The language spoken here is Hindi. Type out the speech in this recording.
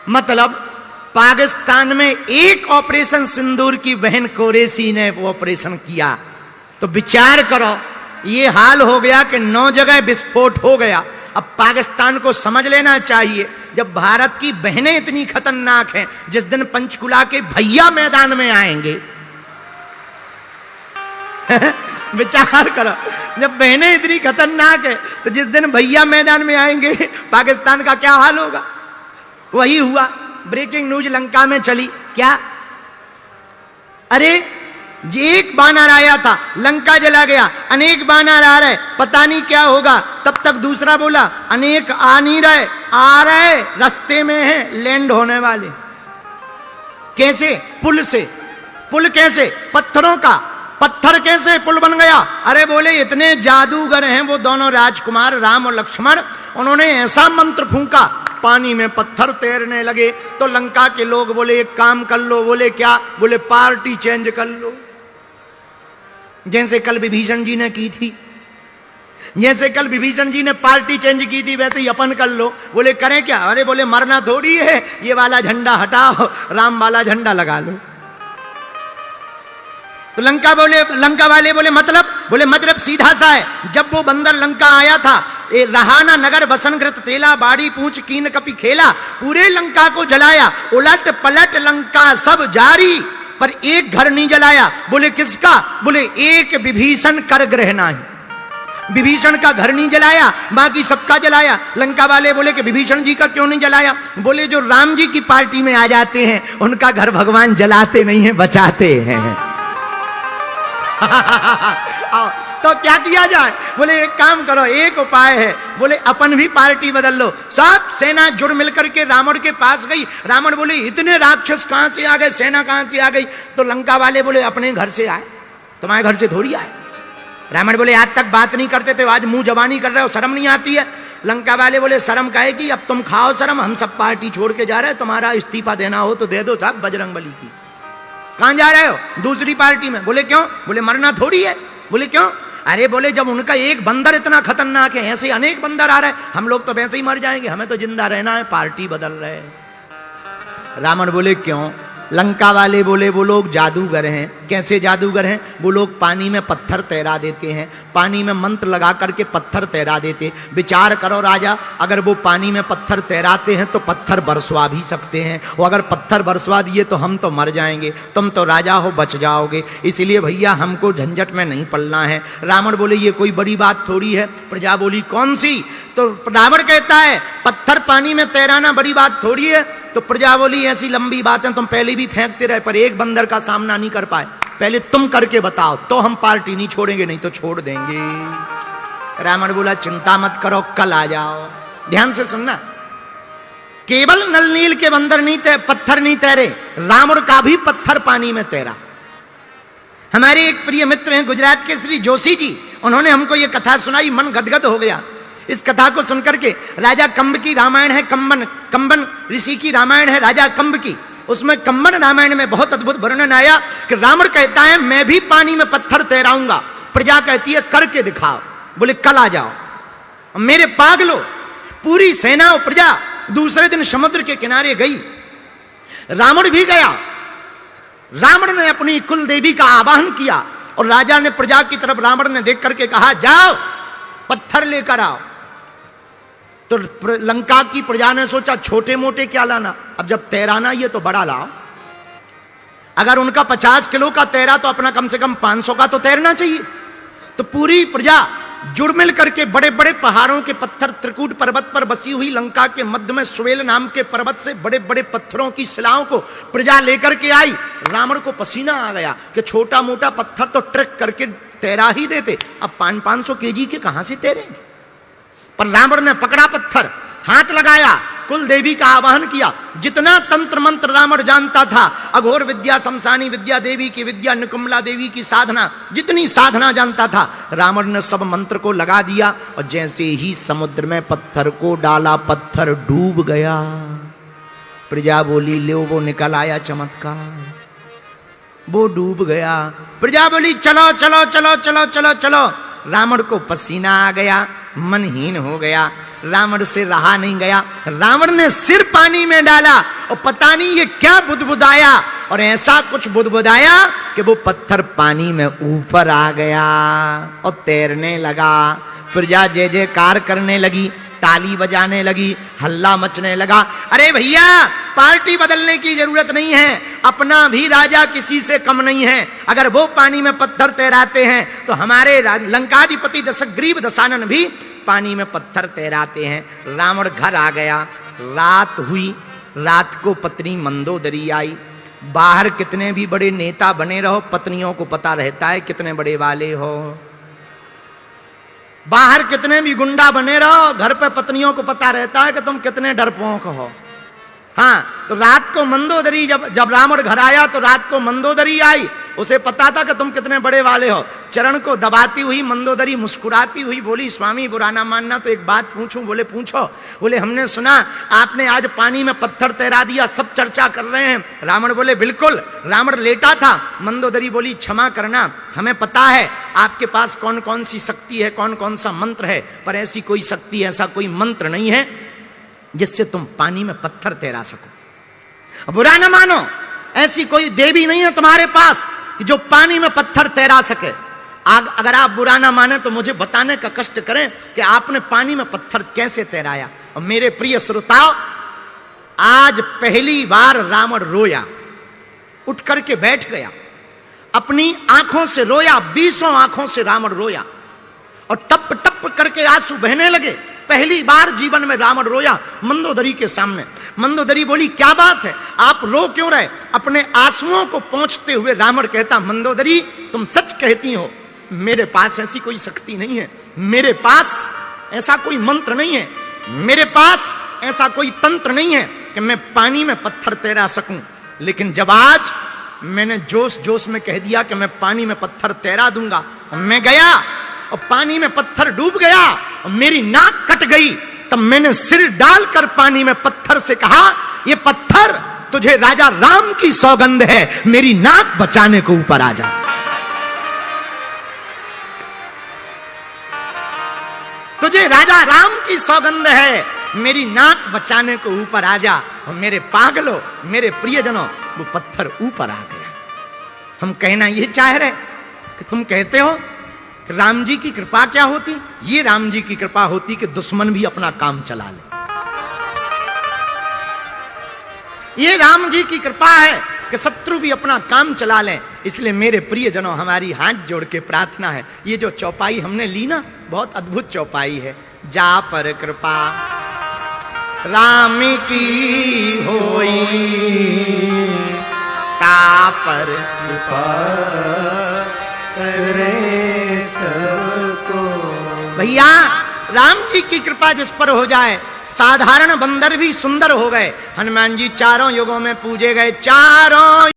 मतलब पाकिस्तान में एक ऑपरेशन सिंदूर की बहन कुरैशी ने वो ऑपरेशन किया, तो विचार करो ये हाल हो गया कि 9 जगह विस्फोट हो गया। अब पाकिस्तान को समझ लेना चाहिए, जब भारत की बहनें इतनी खतरनाक हैं, जिस दिन पंचकुला के भैया मैदान में आएंगे विचार करो, जब बहनें इतनी खतरनाक है तो जिस दिन भैया मैदान में आएंगे पाकिस्तान का क्या हाल होगा। वही हुआ, ब्रेकिंग न्यूज लंका में चली क्या, अरे एक बानर आया था लंका जला गया, अनेक बानर आ रहे पता नहीं क्या होगा। तब तक दूसरा बोला अनेक आ नहीं रहे, आ रहे रास्ते में हैं, लैंड होने वाले। कैसे? पुल से। पुल कैसे? पत्थरों का। पत्थर कैसे पुल बन गया? अरे बोले इतने जादूगर हैं वो दोनों राजकुमार राम और लक्ष्मण, उन्होंने ऐसा मंत्र फूंका पानी में पत्थर तैरने लगे। तो लंका के लोग बोले एक काम कर लो। बोले क्या? बोले पार्टी चेंज कर लो, जैसे कल विभीषण जी ने की थी, जैसे कल विभीषण जी ने पार्टी चेंज की थी वैसे ही अपन कर लो। बोले करें क्या? अरे बोले मरना थोड़ी है, ये वाला झंडा हटाओ, राम वाला झंडा लगा लो। तो लंका वाले बोले मतलब? बोले मतलब सीधा सा है, जब वो बंदर लंका आया था, रहाना नगर बसनकृत तेला बाड़ी पूंछ कीन कपि खेला, पूरे लंका को जलाया, उलट पलट लंका सब जारी, पर एक घर नहीं जलाया। बोले किसका? बोले एक विभीषण कर ग्रह नहीं, विभीषण का घर नहीं जलाया, बाकी सबका जलाया। लंका वाले बोले कि विभीषण जी का क्यों नहीं जलाया? बोले जो राम जी की पार्टी में आ जाते हैं उनका घर भगवान जलाते नहीं है, बचाते हैं। तो क्या किया जाए? बोले एक काम करो, एक उपाय है। बोले अपन भी पार्टी बदल लो। सब सेना जुड़ मिलकर के रावण के पास गई। रावण बोले इतने राक्षस कहां से आ गए, सेना कहां से आ गई? तो लंका वाले बोले अपने घर से आए, तुम्हारे घर से थोड़ी आए। रावण बोले आज तक बात नहीं करते थे, आज मुंह जबानी कर रहे हो, शर्म नहीं आती है? लंका वाले बोले शर्म काहे की, अब तुम खाओ शर्म, हम सब पार्टी छोड़ के जा रहे हैं, तुम्हारा इस्तीफा देना हो तो दे दो साहब बजरंगबली की। कहां जा रहे हो? दूसरी पार्टी में। बोले क्यों? बोले मरना थोड़ी है। बोले क्यों? अरे बोले जब उनका एक बंदर इतना खतरनाक है, ऐसे अनेक बंदर आ रहे हैं, हम लोग तो वैसे ही मर जाएंगे, हमें तो जिंदा रहना है, पार्टी बदल रहे हैं। रावण बोले क्यों? लंका वाले बोले वो लोग जादूगर हैं। कैसे जादूगर हैं? वो लोग पानी में पत्थर तैरा देते हैं, पानी में मंत्र लगा करके पत्थर तैरा देते। विचार करो राजा, अगर वो पानी में पत्थर तैराते हैं तो पत्थर बरसवा भी सकते हैं, वो अगर पत्थर बरसवा दिए तो हम तो मर जाएंगे, तुम तो राजा हो बच जाओगे, इसलिए भैया हमको झंझट में नहीं पड़ना है। रावण बोले ये कोई बड़ी बात थोड़ी है। प्रजा बोली कौन सी? तो रावण कहता है पत्थर पानी में तैराना बड़ी बात थोड़ी है। तो प्रजा बोली ऐसी लंबी बातें तुम पहले भी फेंकते रहे, पर एक बंदर का सामना नहीं कर पाए, पहले तुम करके बताओ तो हम पार्टी नहीं छोड़ेंगे, नहीं तो छोड़ देंगे। रावण बोला चिंता मत करो, कल आ जाओ। ध्यान से सुनना, केवल नल नील के बंदर नहीं पत्थर नहीं तैरे, रावण का भी पत्थर पानी में तैरा। हमारे एक प्रिय मित्र हैं गुजरात के श्री जोशी जी, उन्होंने हमको ये कथा सुनाई, मन गदगद हो गया। इस कथा को सुनकर के, राजा कंब की रामायण है, कंबन ऋषि की रामायण है राजा कंब की, उसमें कंबन रामायण में बहुत अद्भुत वर्णन आया कि रावण कहता है मैं भी पानी में पत्थर तैराऊंगा, प्रजा कहती है करके दिखाओ। बोले कल आ जाओ। मेरे पागलो, पूरी सेना और प्रजा दूसरे दिन समुद्र के किनारे गई, रावण भी गया। रावण ने अपनी कुल देवी का आवाहन किया और राजा ने प्रजा की तरफ रावण ने देख करके कहा जाओ पत्थर लेकर आओ। तो लंका की प्रजा ने सोचा छोटे मोटे क्या लाना, अब जब तैराना ये तो बड़ा लाओ। अगर उनका 50 किलो का तैरा तो अपना कम से कम 500 का तो तैरना चाहिए। तो पूरी प्रजा जुड़ मिल करके बड़े बड़े पहाड़ों के पत्थर, त्रिकूट पर्वत पर बसी हुई लंका के मध्य में स्वेल नाम के पर्वत से बड़े बड़े पत्थरों की शिलाओं को प्रजा लेकर के आई। रावण को पसीना आ गया कि छोटा मोटा पत्थर तो ट्रैक करके तैरा ही देते, अब 500 केजी के कहां से तैरेंगे। पर रावण ने पकड़ा पत्थर, हाथ लगाया, कुल देवी का आवाहन किया। जितना तंत्र मंत्र रावण जानता था, अघोर विद्या, शमशानी विद्या, देवी की विद्या, निकुंभला देवी की साधना, जितनी साधना जानता था रावण ने सब मंत्र को लगा दिया। और जैसे ही समुद्र में पत्थर को डाला, पत्थर डूब गया। प्रजा बोली ले वो निकल आया चमत्कार, वो डूब गया। प्रजा बोली चलो चलो चलो चलो चलो चलो। रावण को पसीना आ गया, मनहीन हो गया, रावण से रहा नहीं गया। रावण ने सिर पानी में डाला और पता नहीं ये क्या बुदबुदाया, और ऐसा कुछ बुदबुदाया कि वो पत्थर पानी में ऊपर आ गया और तैरने लगा। प्रजा जय जयकार करने लगी, ताली बजाने लगी, हल्ला मचने लगा। अरे भैया, पार्टी बदलने की जरूरत नहीं है, अपना भी राजा किसी से कम नहीं है। अगर वो पानी में पत्थर तैराते हैं तो हमारे लंकाधिपति दशग्रीव दशानन भी पानी में पत्थर तैराते हैं। रावण घर आ गया, रात हुई, रात को पत्नी मंदोदरी आई। बाहर कितने भी बड़े नेता बने रहो, पत्नियों को पता रहता है कितने बड़े वाले हो। बाहर कितने भी गुंडा बने रहो, घर पे पत्नियों को पता रहता है कि तुम कितने डरपोक हो। हाँ, तो रात को मंदोदरी जब रावण घर आया तो रात को मंदोदरी आई, उसे पता था कि तुम कितने बड़े वाले हो। चरण को दबाती हुई मंदोदरी मुस्कुराती हुई बोली, स्वामी बुरा ना मानना तो एक बात पूछूं? बोले पूछो। बोले हमने सुना आपने आज पानी में पत्थर तैरा दिया, सब चर्चा कर रहे हैं। रावण बोले बिल्कुल। रावण लेटा था, मंदोदरी बोली क्षमा करना, हमें पता है आपके पास कौन कौन सी शक्ति है, कौन कौन सा मंत्र है, पर ऐसी कोई शक्ति, ऐसा कोई मंत्र नहीं है जिससे तुम पानी में पत्थर तैरा सको। बुरा ना मानो, ऐसी कोई देवी नहीं है तुम्हारे पास जो पानी में पत्थर तैरा सके। अगर आप बुरा ना माने तो मुझे बताने का कष्ट करें कि आपने पानी में पत्थर कैसे तैराया। और मेरे प्रिय श्रोताओ, आज पहली बार रावण रोया, उठ करके बैठ गया, अपनी आंखों से रोया, 20 आंखों से रावण रोया और टप टप करके आंसू बहने लगे। पहली बार जीवन में रावण रोया मंदोदरी के सामने। मंदोदरी बोली क्या बात है, आप रो क्यों रहे? अपने आंसुओं को पोंछते हुए रावण कहता, मंदोदरी तुम सच कहती हो, मेरे पास ऐसी कोई शक्ति नहीं है, मेरे पास ऐसा कोई मंत्र नहीं है, मेरे पास ऐसा कोई तंत्र नहीं है कि मैं पानी में पत्थर तैरा सकूं। लेकिन जब आज मैंने जोश जोश में कह दिया कि मैं पानी में पत्थर तैरा दूंगा, मैं गया और पानी में पत्थर डूब गया और मेरी नाक कट गई, तब मैंने सिर डालकर पानी में पत्थर से कहा, ये पत्थर तुझे राजा राम की सौगंध है, मेरी नाक बचाने को ऊपर आ जा। तुझे राजा राम की सौगंध है, मेरी नाक बचाने को ऊपर आ जा। और मेरे पागलों, मेरे प्रियजनों, वो पत्थर ऊपर आ गया। हम कहना ये चाह रहे कि तुम कहते हो कि राम जी की कृपा क्या होती? ये राम जी की कृपा होती कि दुश्मन भी अपना काम चला ले। ये राम जी की कृपा है कि शत्रु भी अपना काम चला लें। इसलिए मेरे प्रियजनों, हमारी हाथ जोड़ के प्रार्थना है, ये जो चौपाई हमने ली ना, बहुत अद्भुत चौपाई है। जा पर कृपा राम की होई, ता पर कृपा करे सबको। भैया, राम जी की कृपा जिस पर हो जाए, साधारण बंदर भी सुंदर हो गए। हनुमान जी चारों युगों में पूजे गए, चारों